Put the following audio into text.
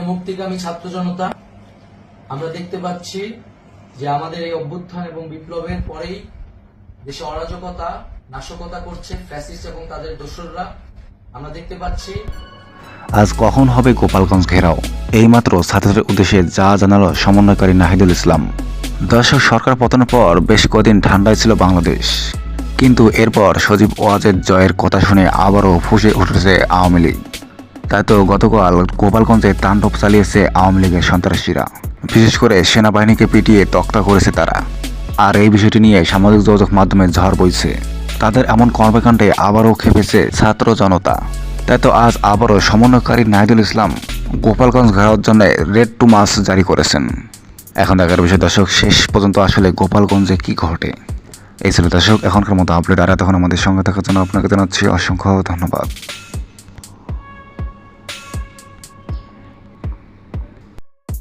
মুক্তিকামী ছাত্র জনতা, আমরা দেখতে পাচ্ছি যে আমাদের এই অভ্যুত্থান এবং বিপ্লবের পরেই দেশে অরাজকতা নাশকতা করছে ফ্যাসিস্ট এবং তাদের দোসররা। আমরা দেখতে পাচ্ছি আজ কখন হবে গোপালগঞ্জ ঘেরাও, এইমাত্র ছাত্রদের উদ্দেশ্যে যা জানালো সমন্বয়কারী নাহিদুল ইসলাম। দর্শক, সরকার পতনের পর বেশ কদিন ঠান্ডায় ছিল বাংলাদেশ, কিন্তু এরপর সজীব ওয়াজেদ জয়ের কথা শুনে আবারও ফুঁসে উঠেছে আওয়ামী লীগ। তাই তো গতকাল গোপালগঞ্জে তাণ্ডব চালিয়েছে আওয়ামী লীগের সন্ত্রাসীরা, বিশেষ করে সেনাবাহিনীকে পিটিয়ে তক্তা করেছে তারা। আর এই বিষয়টি নিয়ে সামাজিক যোগাযোগ মাধ্যমে ঝড় বইছে। তাদের এমন কর্মকাণ্ডে আবারও খেপেছে ছাত্র জনতা। তাই তো আজ আবারও সমন্বয়কারী নাহিদুল ইসলাম গোপালগঞ্জ ঘেরাওর জন্য রেড টু মার্চ জারি করেছেন। এখন দেখার বিষয় দর্শক, শেষ পর্যন্ত আসলে গোপালগঞ্জে কি ঘটে। এই ছিল দর্শক এখনকার মতো আপডেট। আর এতক্ষণ আমাদের সঙ্গে থাকার জন্য আপনাকে জানাচ্ছি অসংখ্য ধন্যবাদ।